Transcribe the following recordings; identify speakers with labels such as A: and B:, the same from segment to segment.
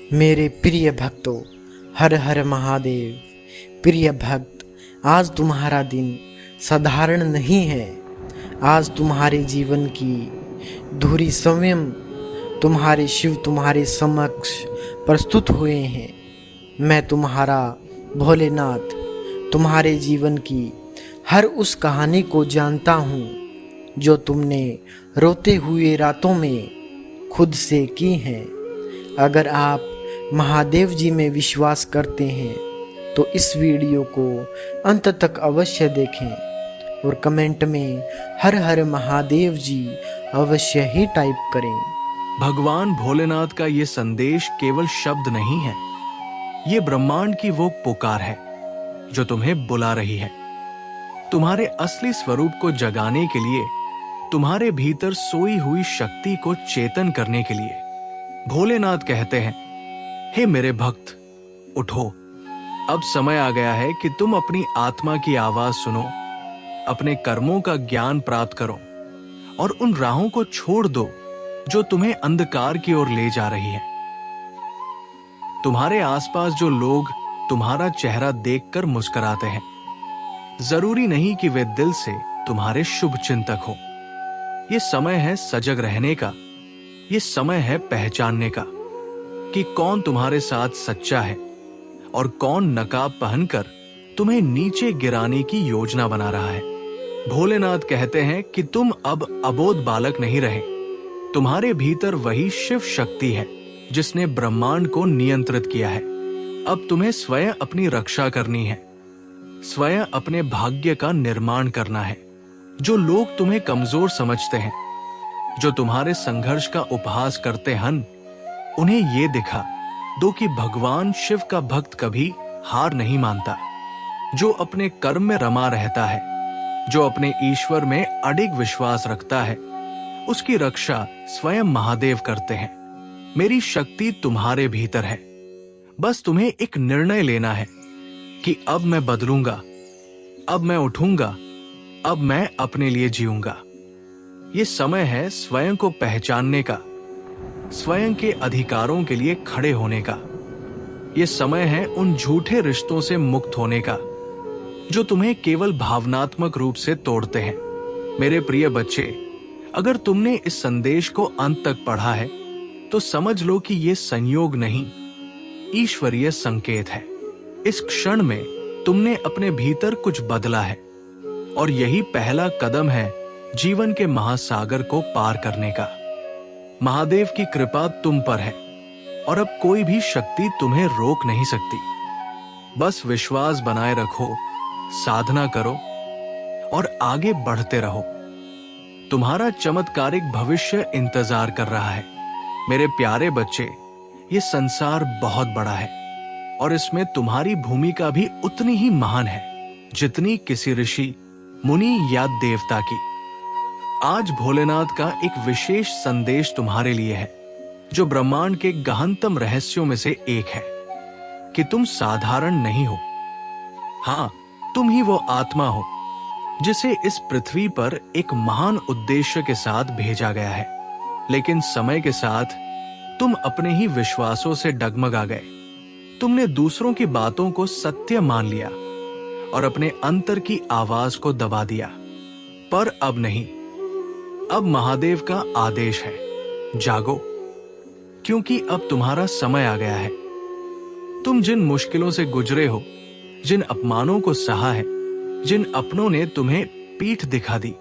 A: मेरे प्रिय भक्तों, हर हर महादेव। प्रिय भक्त, आज तुम्हारा दिन साधारण नहीं है। आज तुम्हारे जीवन की धुरी स्वयं तुम्हारे शिव तुम्हारे समक्ष प्रस्तुत हुए हैं। मैं तुम्हारा भोलेनाथ तुम्हारे जीवन की हर उस कहानी को जानता हूँ जो तुमने रोते हुए रातों में खुद से की हैं। अगर आप महादेव जी में विश्वास करते हैं तो इस वीडियो को अंत तक अवश्य देखें और कमेंट में हर हर महादेव जी अवश्य ही टाइप करें।
B: भगवान भोलेनाथ का ये संदेश केवल शब्द नहीं है, ये ब्रह्मांड की वो पुकार है जो तुम्हें बुला रही है। तुम्हारे असली स्वरूप को जगाने के लिए, तुम्हारे भीतर सोई हुई शक्ति को चेतन करने के लिए। भोलेनाथ कहते हैं, हे मेरे भक्त, उठो। अब समय आ गया है कि तुम अपनी आत्मा की आवाज सुनो, अपने कर्मों का ज्ञान प्राप्त करो और उन राहों को छोड़ दो जो तुम्हें अंधकार की ओर ले जा रही है। तुम्हारे आसपास जो लोग तुम्हारा चेहरा देखकर मुस्कुराते हैं, जरूरी नहीं कि वे दिल से तुम्हारे शुभ चिंतक हो। ये समय है सजग रहने का, ये समय है पहचानने का कि कौन तुम्हारे साथ सच्चा है और कौन नकाब पहनकर तुम्हें नीचे गिराने की योजना बना रहा है। भोलेनाथ कहते हैं कि तुम अब अबोध बालक नहीं रहे। तुम्हारे भीतर वही शिव शक्ति है जिसने ब्रह्मांड को नियंत्रित किया है। अब तुम्हें स्वयं अपनी रक्षा करनी है, स्वयं अपने भाग्य का निर्माण करना है। जो लोग तुम्हें कमजोर समझते हैं, जो तुम्हारे संघर्ष का उपहास करते हैं, उन्हें ये दिखा दो कि भगवान शिव का भक्त कभी हार नहीं मानता। जो अपने कर्म में रमा रहता है, जो अपने ईश्वर में अडिग विश्वास रखता है, उसकी रक्षा स्वयं महादेव करते हैं। मेरी शक्ति तुम्हारे भीतर है। बस तुम्हें एक निर्णय लेना है कि अब मैं बदलूंगा, अब मैं उठूंगा, अब मैं अपने लिए जीऊंगा। ये समय है स्वयं को पहचानने का, स्वयं के अधिकारों के लिए खड़े होने का। ये समय है उन झूठे रिश्तों से मुक्त होने का जो तुम्हें केवल भावनात्मक रूप से तोड़ते हैं। मेरे प्रिय बच्चे, अगर तुमने इस संदेश को अंत तक पढ़ा है तो समझ लो कि ये संयोग नहीं, ईश्वरीय संकेत है। इस क्षण में तुमने अपने भीतर कुछ बदला है और यही पहला कदम है जीवन के महासागर को पार करने का। महादेव की कृपा तुम पर है और अब कोई भी शक्ति तुम्हें रोक नहीं सकती। बस विश्वास बनाए रखो, साधना करो और आगे बढ़ते रहो। तुम्हारा चमत्कारिक भविष्य इंतजार कर रहा है। मेरे प्यारे बच्चे, ये संसार बहुत बड़ा है और इसमें तुम्हारी भूमिका भी उतनी ही महान है जितनी किसी ऋषि, मुनि या देवता की। आज भोलेनाथ का एक विशेष संदेश तुम्हारे लिए है जो ब्रह्मांड के गहनतम रहस्यों में से एक है कि तुम साधारण नहीं हो। हाँ, तुम ही वो आत्मा हो जिसे इस पृथ्वी पर एक महान उद्देश्य के साथ भेजा गया है। लेकिन समय के साथ तुम अपने ही विश्वासों से डगमगा गए। तुमने दूसरों की बातों को सत्य मान लिया और अपने अंतर की आवाज को दबा दिया। पर अब नहीं, अब महादेव का आदेश है, जागो, क्योंकि अब तुम्हारा समय आ गया है। तुम जिन मुश्किलों से गुजरे हो, जिन अपमानों को सहा है, जिन अपनों ने तुम्हें पीठ दिखा दी,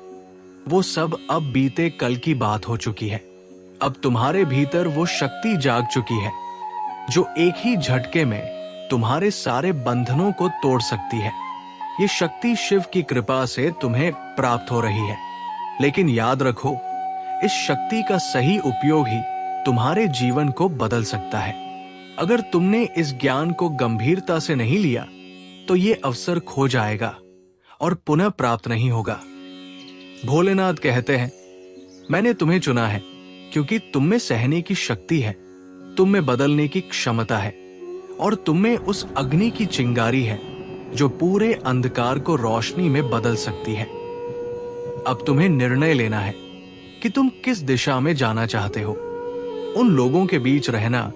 B: वो सब अब बीते कल की बात हो चुकी है। अब तुम्हारे भीतर वो शक्ति जाग चुकी है जो एक ही झटके में तुम्हारे सारे बंधनों को तोड़ सकती है। ये शक्ति शिव की कृपा से तुम्हें प्राप्त हो रही है। लेकिन याद रखो, इस शक्ति का सही उपयोग ही तुम्हारे जीवन को बदल सकता है। अगर तुमने इस ज्ञान को गंभीरता से नहीं लिया तो ये अवसर खो जाएगा और पुनः प्राप्त नहीं होगा। भोलेनाथ कहते हैं, मैंने तुम्हें चुना है क्योंकि तुम में सहने की शक्ति है, तुम में बदलने की क्षमता है और तुम में उस अग्नि की चिंगारी है जो पूरे अंधकार को रोशनी में बदल सकती है। अब तुम्हें निर्णय लेना है कि तुम किस दिशा में जाना चाहते हो। उन लोगों के बीच रहना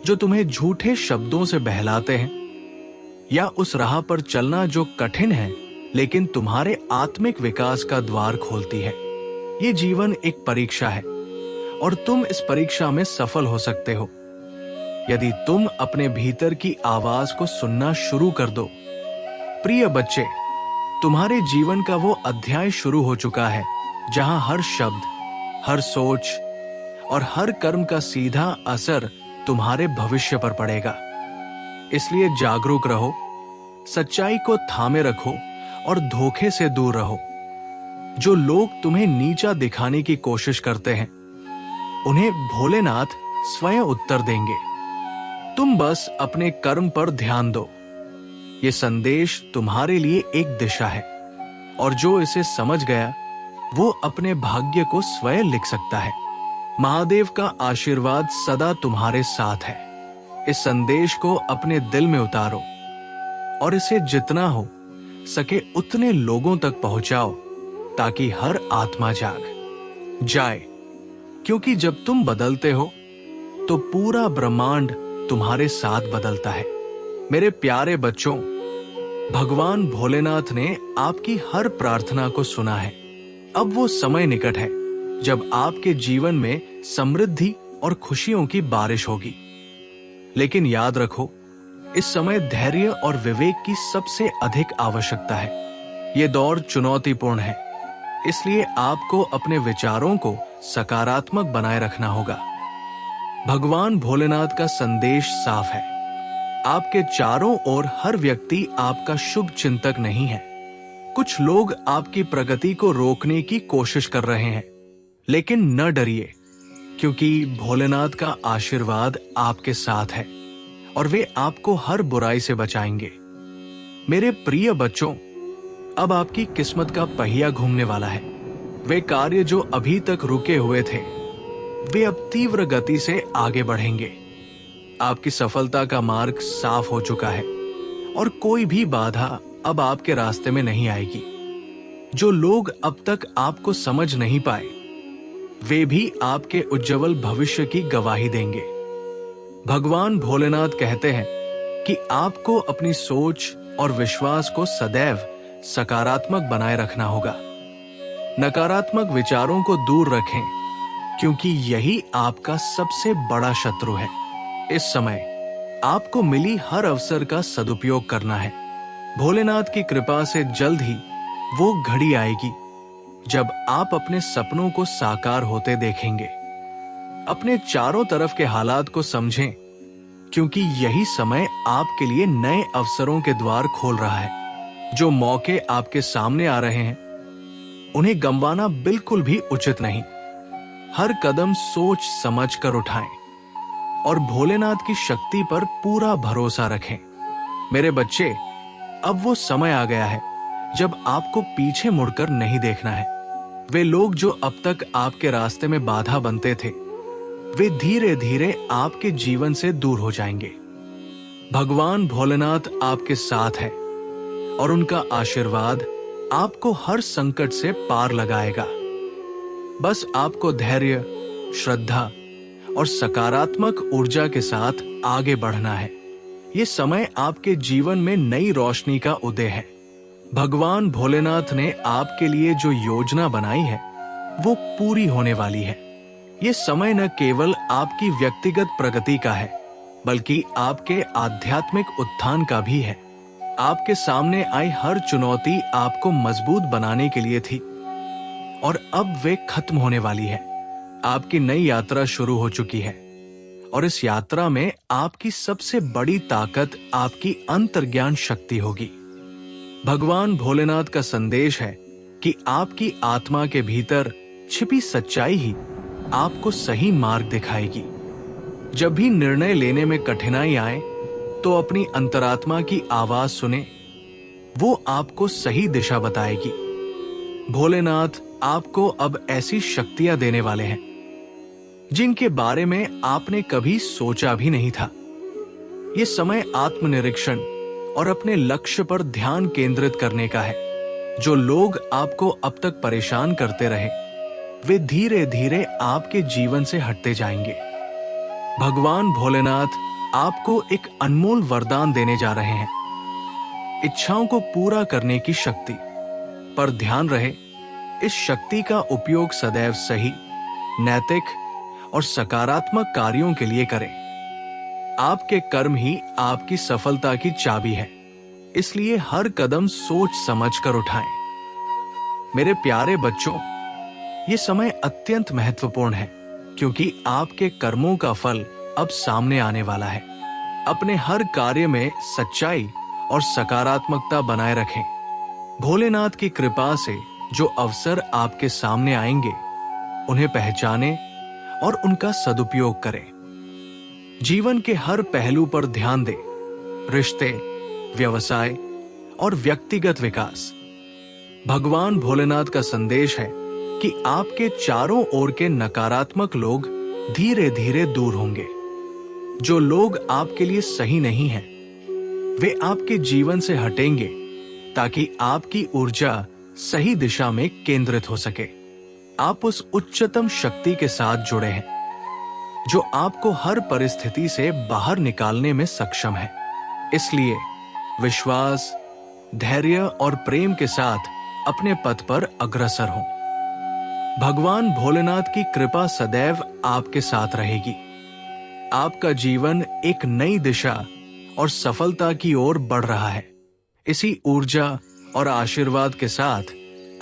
B: जो तुम्हें झूठे शब्दों से बहलाते हैं, या उस राह पर चलना जो कठिन है लेकिन तुम्हारे आत्मिक विकास का द्वार खोलती है। ये जीवन एक परीक्षा है और तुम इस परीक्षा में सफल हो सकते हो यदि तुम अपने भीतर की आवाज को सुनना शुरू कर दो। प्रिय बच्चे, तुम्हारे जीवन का वो अध्याय शुरू हो चुका है जहां हर शब्द, हर सोच और हर कर्म का सीधा असर तुम्हारे भविष्य पर पड़ेगा। इसलिए जागरूक रहो, सच्चाई को थामे रखो और धोखे से दूर रहो। जो लोग तुम्हें नीचा दिखाने की कोशिश करते हैं, उन्हें भोलेनाथ स्वयं उत्तर देंगे। तुम बस अपने कर्म पर ध्यान दो। ये संदेश तुम्हारे लिए एक दिशा है और जो इसे समझ गया वो अपने भाग्य को स्वयं लिख सकता है। महादेव का आशीर्वाद सदा तुम्हारे साथ है। इस संदेश को अपने दिल में उतारो और इसे जितना हो सके उतने लोगों तक पहुंचाओ ताकि हर आत्मा जाग जाए, क्योंकि जब तुम बदलते हो तो पूरा ब्रह्मांड तुम्हारे साथ बदलता है। मेरे प्यारे बच्चों, भगवान भोलेनाथ ने आपकी हर प्रार्थना को सुना है। अब वो समय निकट है जब आपके जीवन में समृद्धि और खुशियों की बारिश होगी। लेकिन याद रखो, इस समय धैर्य और विवेक की सबसे अधिक आवश्यकता है। ये दौर चुनौतीपूर्ण है, इसलिए आपको अपने विचारों को सकारात्मक बनाए रखना होगा। भगवान भोलेनाथ का संदेश साफ है। आपके चारों ओर हर व्यक्ति आपका शुभ चिंतक नहीं है। कुछ लोग आपकी प्रगति को रोकने की कोशिश कर रहे हैं, लेकिन न डरिए, क्योंकि भोलेनाथ का आशीर्वाद आपके साथ है और वे आपको हर बुराई से बचाएंगे। मेरे प्रिय बच्चों, अब आपकी किस्मत का पहिया घूमने वाला है। वे कार्य जो अभी तक रुके हुए थे, वे अब तीव्र गति से आगे बढ़ेंगे। आपकी सफलता का मार्ग साफ हो चुका है और कोई भी बाधा अब आपके रास्ते में नहीं आएगी। जो लोग अब तक आपको समझ नहीं पाए, वे भी आपके उज्जवल भविष्य की गवाही देंगे। भगवान भोलेनाथ कहते हैं कि आपको अपनी सोच और विश्वास को सदैव सकारात्मक बनाए रखना होगा। नकारात्मक विचारों को दूर रखें, क्योंकि यही आपका सबसे बड़ा शत्रु है। इस समय आपको मिली हर अवसर का सदुपयोग करना है। भोलेनाथ की कृपा से जल्द ही वो घड़ी आएगी जब आप अपने सपनों को साकार होते देखेंगे। अपने चारों तरफ के हालात को समझें, क्योंकि यही समय आपके लिए नए अवसरों के द्वार खोल रहा है। जो मौके आपके सामने आ रहे हैं, उन्हें गंवाना बिल्कुल भी उचित नहीं। हर कदम सोच समझ कर उठाएं और भोलेनाथ की शक्ति पर पूरा भरोसा रखें। मेरे बच्चे, अब वो समय आ गया है जब आपको पीछे मुड़कर नहीं देखना है। वे लोग जो अब तक आपके रास्ते में बाधा बनते थे, वे धीरे धीरे आपके जीवन से दूर हो जाएंगे। भगवान भोलेनाथ आपके साथ है और उनका आशीर्वाद आपको हर संकट से पार लगाएगा। बस आपको धैर्य, श्रद्धा और सकारात्मक ऊर्जा के साथ आगे बढ़ना है। ये समय आपके जीवन में नई रोशनी का उदय है। भगवान भोलेनाथ ने आपके लिए जो योजना बनाई है, वो पूरी होने वाली है। ये समय न केवल आपकी व्यक्तिगत प्रगति का है, बल्कि आपके आध्यात्मिक उत्थान का भी है। आपके सामने आई हर चुनौती आपको मजबूत बनाने के लिए थी और अब वे खत्म होने वाली है। आपकी नई यात्रा शुरू हो चुकी है और इस यात्रा में आपकी सबसे बड़ी ताकत आपकी अंतर्ज्ञान शक्ति होगी। भगवान भोलेनाथ का संदेश है कि आपकी आत्मा के भीतर छिपी सच्चाई ही आपको सही मार्ग दिखाएगी। जब भी निर्णय लेने में कठिनाई आए, तो अपनी अंतरात्मा की आवाज सुने, वो आपको सही दिशा बताएगी। भोलेनाथ आपको अब ऐसी शक्तियां देने वाले हैं जिनके बारे में आपने कभी सोचा भी नहीं था। ये समय आत्मनिरीक्षण और अपने लक्ष्य पर ध्यान केंद्रित करने का है। जो लोग आपको अब तक परेशान करते रहे, वे धीरे धीरे आपके जीवन से हटते जाएंगे। भगवान भोलेनाथ आपको एक अनमोल वरदान देने जा रहे हैं, इच्छाओं को पूरा करने की शक्ति। पर ध्यान रहे, इस शक्ति का उपयोग सदैव सही, नैतिक और सकारात्मक कार्यों के लिए करें। आपके कर्म ही आपकी सफलता की चाबी है, इसलिए हर कदम सोच समझकर उठाएं। मेरे प्यारे बच्चों, ये समय अत्यंत महत्वपूर्ण है, क्योंकि आपके कर्मों का फल अब सामने आने वाला है। अपने हर कार्य में सच्चाई और सकारात्मकता बनाए रखें। भोलेनाथ की कृपा से जो अवसर आपके सामने आएंगे, उन्हें पहचानें और उनका सदुपयोग करें। जीवन के हर पहलू पर ध्यान दें, रिश्ते, व्यवसाय और व्यक्तिगत विकास। भगवान भोलेनाथ का संदेश है कि आपके चारों ओर के नकारात्मक लोग धीरे धीरे दूर होंगे। जो लोग आपके लिए सही नहीं हैं, वे आपके जीवन से हटेंगे, ताकि आपकी ऊर्जा सही दिशा में केंद्रित हो सके। आप उस उच्चतम शक्ति के साथ जुड़े हैं, जो आपको हर परिस्थिति से बाहर निकालने में सक्षम है। इसलिए विश्वास, धैर्य और प्रेम के साथ अपने पथ पर अग्रसर हों। भगवान भोलेनाथ की कृपा सदैव आपके साथ रहेगी। आपका जीवन एक नई दिशा और सफलता की ओर बढ़ रहा है। इसी ऊर्जा और आशीर्वाद के साथ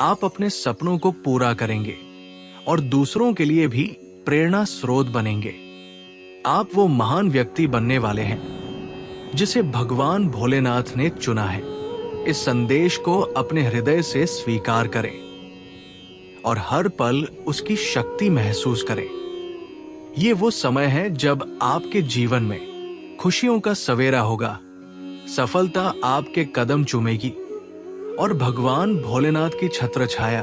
B: आप अपने सपनों को पूरा करेंगे और दूसरों के लिए भी प्रेरणा स्रोत बनेंगे। आप वो महान व्यक्ति बनने वाले हैं, जिसे भगवान भोलेनाथ ने चुना है। इस संदेश को अपने हृदय से स्वीकार करें और हर पल उसकी शक्ति महसूस करें। ये वो समय है जब आपके जीवन में खुशियों का सवेरा होगा, सफलता आपके कदम चूमेगी और भगवान भोलेनाथ की छत्र छाया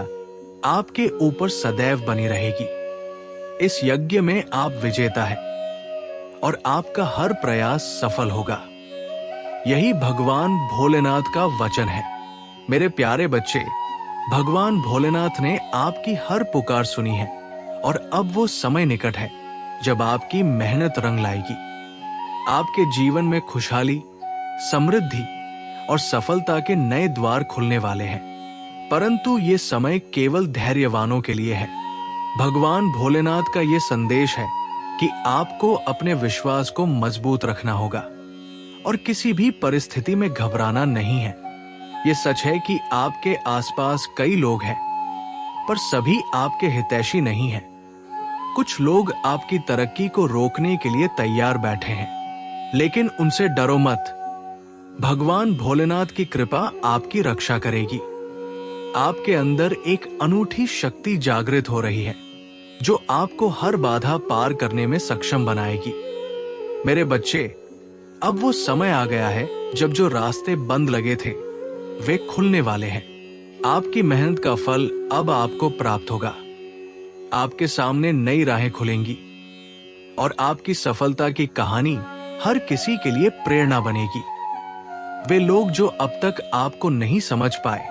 B: आपके ऊपर सदैव बनी रहेगी। इस यज्ञ में आप विजेता हैं और आपका हर प्रयास सफल होगा। यही भगवान भोलेनाथ का वचन है। मेरे प्यारे बच्चे, भगवान भोलेनाथ ने आपकी हर पुकार सुनी है और अब वो समय निकट है जब आपकी मेहनत रंग लाएगी। आपके जीवन में खुशहाली, समृद्धि और सफलता के नए द्वार खुलने वाले हैं। परंतु ये समय केवल धैर्यवानों के लिए है। भगवान भोलेनाथ का ये संदेश है कि आपको अपने विश्वास को मजबूत रखना होगा और किसी भी परिस्थिति में घबराना नहीं है। ये सच है कि आपके आसपास कई लोग हैं, पर सभी आपके हितैषी नहीं हैं। कुछ लोग आपकी तरक्की को रोकने के लिए तैयार बैठे हैं, लेकिन उनसे डरो मत। भगवान भोलेनाथ की कृपा आपकी रक्षा करेगी। आपके अंदर एक अनूठी शक्ति जागृत हो रही है, जो आपको हर बाधा पार करने में सक्षम बनाएगी। मेरे बच्चे, अब वो समय आ गया है जब जो रास्ते बंद लगे थे, वे खुलने वाले हैं। आपकी मेहनत का फल अब आपको प्राप्त होगा। आपके सामने नई राहें खुलेंगी और आपकी सफलता की कहानी हर किसी के लिए प्रेरणा बनेगी। वे लोग जो अब तक आपको नहीं समझ पाए,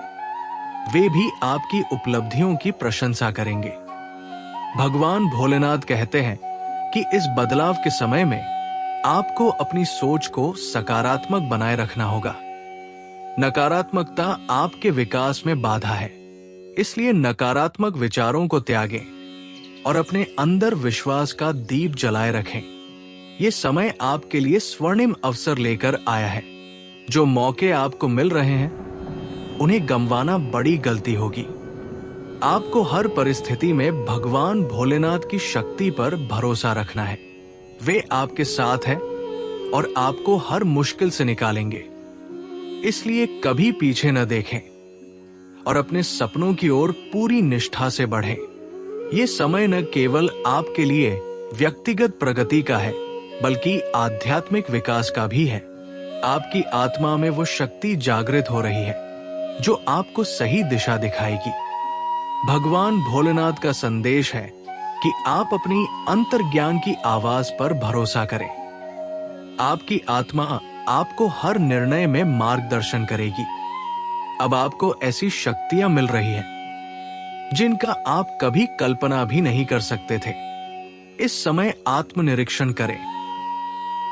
B: वे भी आपकी उपलब्धियों की प्रशंसा करेंगे। भगवान भोलेनाथ कहते हैं कि इस बदलाव के समय में आपको अपनी सोच को सकारात्मक बनाए रखना होगा। नकारात्मकता आपके विकास में बाधा है, इसलिए नकारात्मक विचारों को त्यागें और अपने अंदर विश्वास का दीप जलाए रखें। ये समय आपके लिए स्वर्णिम अवसर लेकर आया है। जो मौके आपको मिल रहे हैं, उन्हें गंवाना बड़ी गलती होगी। आपको हर परिस्थिति में भगवान भोलेनाथ की शक्ति पर भरोसा रखना है। वे आपके साथ हैं और आपको हर मुश्किल से निकालेंगे। इसलिए कभी पीछे न देखें और अपने सपनों की ओर पूरी निष्ठा से बढ़ें। ये समय न केवल आपके लिए व्यक्तिगत प्रगति का है, बल्कि आध्यात्मिक विकास का भी है। आपकी आत्मा में वो शक्ति जागृत हो रही है, जो आपको सही दिशा दिखाएगी। भगवान भोलेनाथ का संदेश है कि आप अपनी अंतर्ज्ञान की आवाज पर भरोसा करें। आपकी आत्मा आपको हर निर्णय में मार्गदर्शन करेगी। अब आपको ऐसी शक्तियां मिल रही हैं जिनका आप कभी कल्पना भी नहीं कर सकते थे। इस समय आत्मनिरीक्षण करें।